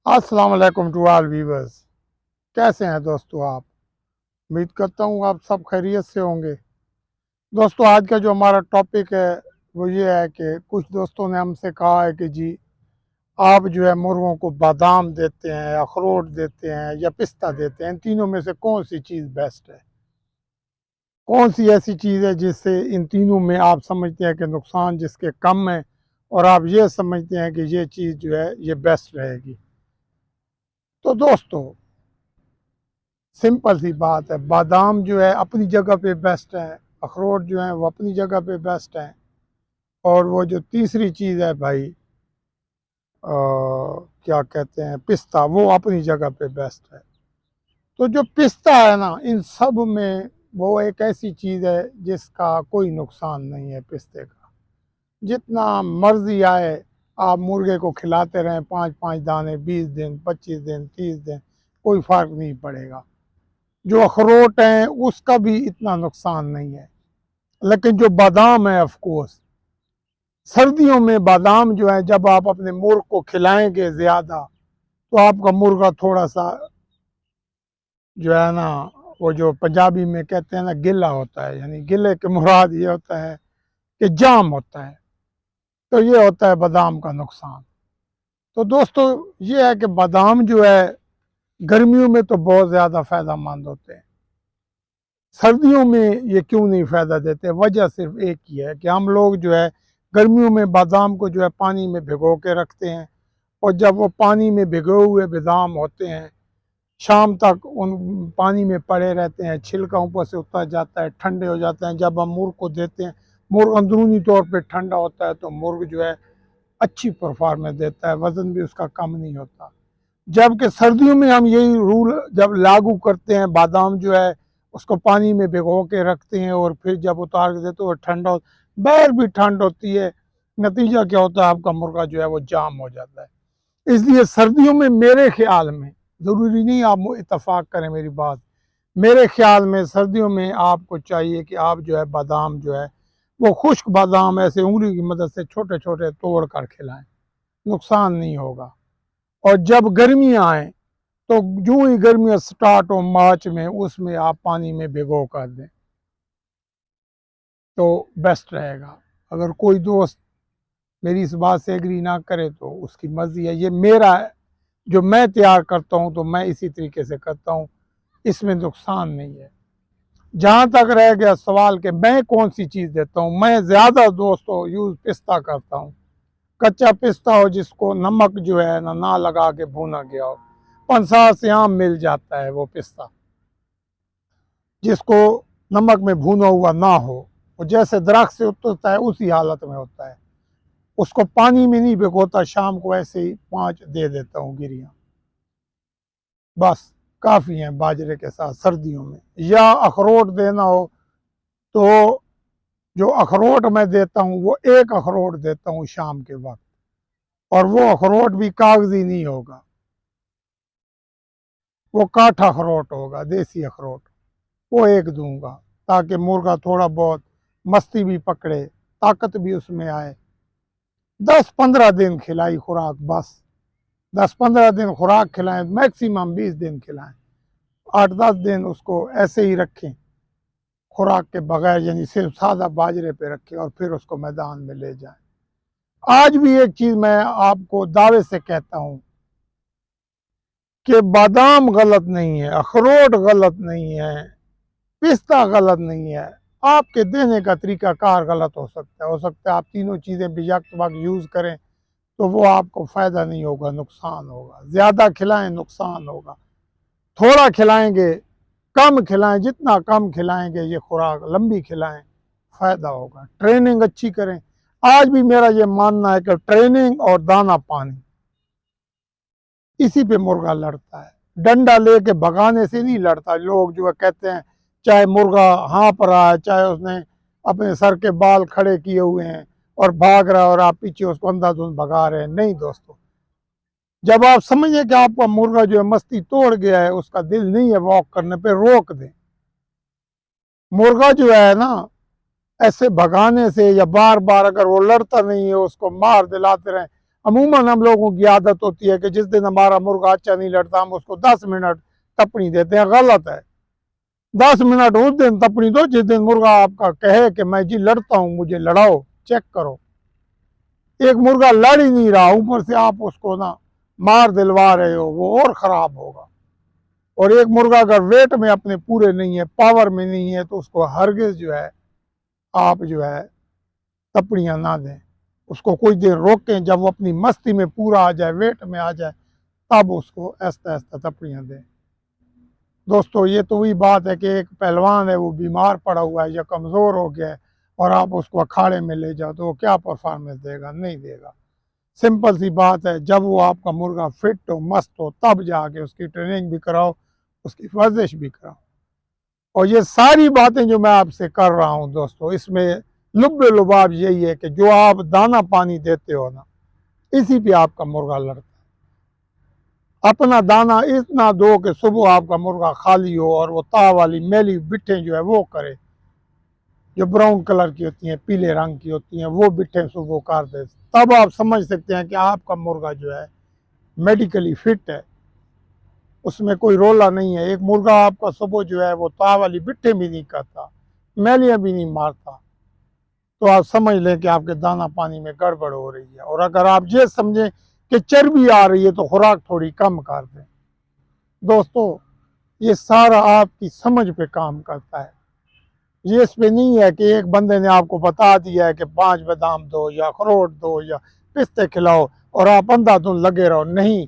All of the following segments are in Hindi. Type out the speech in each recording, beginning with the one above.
अस्सलाम वालेकुम टू ऑल व्यूवर्स। कैसे हैं दोस्तों आप? उम्मीद करता हूँ आप सब खैरियत से होंगे। दोस्तों, आज का जो हमारा टॉपिक है वो ये है कि कुछ दोस्तों ने हमसे कहा है कि जी आप जो है मुर्गों को बादाम देते हैं, अखरोट देते हैं या पिस्ता देते हैं, इन तीनों में से कौन सी चीज़ बेस्ट है? कौन सी ऐसी चीज़ है जिससे इन तीनों में आप समझते हैं कि नुकसान जिसके कम है और आप ये समझते हैं कि ये चीज़ जो है ये बेस्ट रहेगी? तो दोस्तों, सिंपल सी बात है, बादाम जो है अपनी जगह पे बेस्ट है, अखरोट जो है वो अपनी जगह पे बेस्ट है, और वो जो तीसरी चीज़ है भाई क्या कहते हैं, पिस्ता, वो अपनी जगह पे बेस्ट है। तो जो पिस्ता है ना, इन सब में वो एक ऐसी चीज़ है जिसका कोई नुकसान नहीं है पिस्ते का। जितना मर्जी आए आप मुर्गे को खिलाते रहें, 5-5 दाने, 20 दिन, 25 दिन, 30 दिन, कोई फ़र्क नहीं पड़ेगा। जो अखरोट हैं उसका भी इतना नुकसान नहीं है, लेकिन जो बादाम है ऑफ कोर्स, सर्दियों में बादाम जो है जब आप अपने मुर्ग को खिलाएंगे ज़्यादा तो आपका मुर्गा थोड़ा सा जो है ना, वो जो पंजाबी में कहते हैं ना गिला होता है, यानी गिले के मुराद ये होता है कि जाम होता है। तो ये होता है बादाम का नुकसान। तो दोस्तों, ये है कि बादाम जो है गर्मियों में तो बहुत ज़्यादा फ़ायदेमंद होते हैं, सर्दियों में ये क्यों नहीं फ़ायदा देते? वजह सिर्फ एक ही है कि हम लोग जो है गर्मियों में बादाम को जो है पानी में भिगो के रखते हैं, और जब वो पानी में भिगो हुए बादाम होते हैं शाम तक उन पानी में पड़े रहते हैं, छिलका ऊपर से उतर जाता है, ठंडे हो जाते हैं। जब हम मुर्ग को देते हैं, मुर्ग अंदरूनी तौर पे ठंडा होता है, तो मुर्ग जो है अच्छी परफॉर्मेंस देता है, वज़न भी उसका कम नहीं होता। जबकि सर्दियों में हम यही रूल जब लागू करते हैं, बादाम जो है उसको पानी में भिगो के रखते हैं और फिर जब उतार के देते हैं वो ठंडा हो, बाहर भी ठंड होती है, नतीजा क्या होता है, आपका मुर्गा जो है वो जाम हो जाता है। इसलिए सर्दियों में मेरे ख्याल में, ज़रूरी नहीं आप इतफाक़ करें मेरी बात, मेरे ख्याल में सर्दियों में आपको चाहिए कि आप जो है बादाम जो है वो खुश्क बादाम ऐसे उंगली की मदद से छोटे छोटे तोड़ कर खिलाएं, नुकसान नहीं होगा। और जब गर्मियाँ आएँ तो जो ही गर्मियाँ स्टार्ट हो मार्च में, उसमें आप पानी में भिगो कर दें तो बेस्ट रहेगा। अगर कोई दोस्त मेरी इस बात से एग्री ना करे तो उसकी मर्ज़ी है, ये मेरा जो मैं तैयार करता हूँ तो मैं इसी तरीके से करता हूँ, इसमें नुकसान नहीं है। जहाँ तक रह गया सवाल कि मैं कौन सी चीज़ देता हूँ, मैं ज़्यादा दोस्तों यूज़ पिस्ता करता हूँ। कच्चा पिस्ता हो जिसको नमक जो है ना लगा के भूना गया हो, 50 से आम मिल जाता है वो पिस्ता, जिसको नमक में भुना हुआ ना हो, वो जैसे दरख्त से उतरता है उसी हालत में होता है। उसको पानी में नहीं भिगोता, शाम को ऐसे ही 5 दे देता हूँ गिरियाँ, बस काफ़ी हैं बाजरे के साथ सर्दियों में। या अखरोट देना हो तो जो अखरोट मैं देता हूँ वो एक अखरोट देता हूँ शाम के वक्त, और वो अखरोट भी कागजी नहीं होगा, वो काठा अखरोट होगा, देसी अखरोट, वो एक दूंगा ताकि मुर्गा थोड़ा बहुत मस्ती भी पकड़े, ताकत भी उसमें आए। 10-15 दिन खिलाई खुराक, बस 10-15 दिन खुराक खिलाएं, मैक्सिमम 20 दिन खिलाएं, 8-10 दिन उसको ऐसे ही रखें खुराक के बगैर, यानी सिर्फ सादा बाजरे पे रखें और फिर उसको मैदान में ले जाएं। आज भी एक चीज़ मैं आपको दावे से कहता हूँ कि बादाम गलत नहीं है, अखरोट गलत नहीं है, पिस्ता गलत नहीं है, आपके देने का तरीका कार गलत हो सकता है आप तीनों चीज़ें बेवक्त वक्त यूज़ करें तो वो आपको फ़ायदा नहीं होगा, नुकसान होगा। ज़्यादा खिलाएं नुकसान होगा, थोड़ा खिलाएंगे, कम खिलाएं, जितना कम खिलाएंगे ये खुराक लंबी खिलाएं, फ़ायदा होगा। ट्रेनिंग अच्छी करें। आज भी मेरा ये मानना है कि ट्रेनिंग और दाना पानी, इसी पे मुर्गा लड़ता है। डंडा लेके भगाने से नहीं लड़ता। लोग जो है कहते हैं चाहे मुर्गा हाँफ रहा है, चाहे उसने अपने सर के बाल खड़े किए हुए हैं और भाग रहा है और आप पीछे उसको अंधाधुंध भगा रहे हैं, नहीं दोस्तों। जब आप समझे कि आपका मुर्गा जो है मस्ती तोड़ गया है, उसका दिल नहीं है वॉक करने पे, रोक दें। मुर्गा जो है ना, ऐसे भगाने से या बार बार अगर वो लड़ता नहीं है उसको मार दिलाते रहें, अमूमन हम लोगों की आदत होती है कि जिस दिन हमारा मुर्गा अच्छा नहीं लड़ता हम उसको 10 मिनट तपनी देते हैं। गलत है। 10 मिनट उस दिन तपनी दो जिस दिन मुर्गा आपका कहे कि मैं जी लड़ता हूं, मुझे लड़ाओ। चेक करो, एक मुर्गा लड़ ही नहीं रहा, ऊपर से आप उसको ना मार दिलवा रहे हो, वो और खराब होगा। और एक मुर्गा अगर वेट में अपने पूरे नहीं है, पावर में नहीं है, तो उसको हरगिज जो है आप जो है तपड़ियां ना दें। उसको कुछ देर रोकें, जब वो अपनी मस्ती में पूरा आ जाए, वेट में आ जाए, तब उसको ऐसा ऐसा तपड़ियां दें। दोस्तों ये तो वही बात है कि एक पहलवान है, वो बीमार पड़ा हुआ है या कमज़ोर हो गया है, और आप उसको अखाड़े में ले जाओ तो वो क्या परफॉर्मेंस देगा? नहीं देगा। सिंपल सी बात है, जब वो आपका मुर्गा फिट हो, मस्त हो, तब जाके उसकी ट्रेनिंग भी कराओ, उसकी वर्जिश भी कराओ। और ये सारी बातें जो मैं आपसे कर रहा हूँ दोस्तों, इसमें लुब्बे लुबाब यही है कि जो आप दाना पानी देते हो ना, इसी पे आपका मुर्गा लड़ता है। अपना दाना इतना दो कि सुबह आपका मुर्गा खाली हो और वो ता वाली मैली बिट्ठें जो है वो करे, जो ब्राउन कलर की होती हैं, पीले रंग की होती हैं, वो बिट्ठें सुबह कर दे। तब आप समझ सकते हैं कि आपका मुर्गा जो है मेडिकली फिट है, उसमें कोई रोला नहीं है। एक मुर्गा आपका सुबह जो है वो ता वाली बिट्ठे भी नहीं करता, मैलियां भी नहीं मारता, तो आप समझ लें कि आपके दाना पानी में गड़बड़ हो रही है। और अगर आप ये समझें कि चर्बी आ रही है तो खुराक थोड़ी कम कर दें। दोस्तों ये सारा आपकी समझ पे काम करता है। ये इस पे नहीं है कि एक बंदे ने आपको बता दिया है कि 5 बादाम दो या अखरोट दो या पिस्ते खिलाओ और आप अंधाधुंध लगे रहो। नहीं,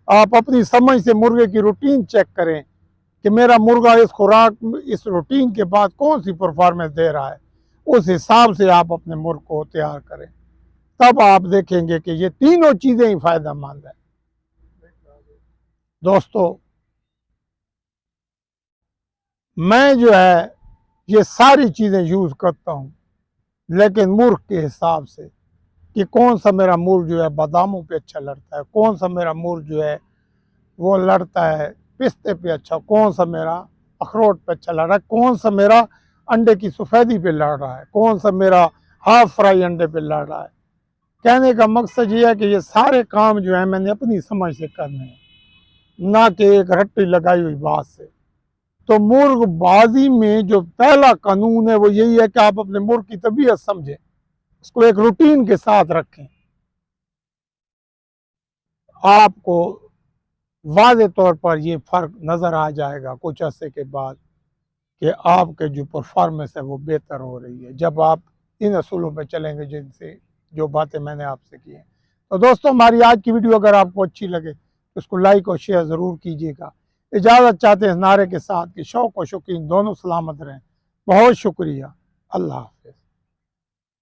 आप अपनी समझ से मुर्गे की रूटीन चेक करें कि मेरा मुर्गा इस खुराक, इस रूटीन के बाद कौन सी परफॉर्मेंस दे रहा है, उस हिसाब से आप अपने मुर्ग को तैयार करें। तब आप देखेंगे कि ये तीनों चीजें ही फायदेमंद है। दोस्तों मैं जो है ये सारी चीजें यूज करता हूँ, लेकिन मुर्ग के हिसाब से कि कौन सा मेरा मुर्ग जो है बादामों पे अच्छा लड़ता है, कौन सा मेरा मुर्ग जो है वो लड़ता है पिस्ते पे अच्छा, कौन सा मेरा अखरोट पे अच्छा लड़ रहा है, कौन सा मेरा अंडे की सफ़ेदी पे लड़ रहा है, कौन सा मेरा हाफ फ्राई अंडे पे लड़ रहा है। कहने का मकसद ये है कि ये सारे काम जो है मैंने अपनी समझ से करने हैं, ना कि एक रट्टी लगाई हुई बात से। तो मुर्गबाजी में जो पहला कानून है वो यही है कि आप अपने मुर्ग की तबीयत समझें, उसको एक रूटीन के साथ रखें। आपको वाज़े तौर पर ये फ़र्क नज़र आ जाएगा कुछ अरसे के बाद कि आपके जो परफॉर्मेंस है वो बेहतर हो रही है, जब आप इन असूलों पे चलेंगे जिनसे जो बातें मैंने आपसे की हैं। तो दोस्तों हमारी आज की वीडियो अगर आपको अच्छी लगे तो उसको लाइक और शेयर ज़रूर कीजिएगा। इजाज़त चाहते हैं इस नारे के साथ कि शौक़ और शौकीन दोनों सलामत रहें। बहुत शुक्रिया। अल्लाह हाफ़िज़।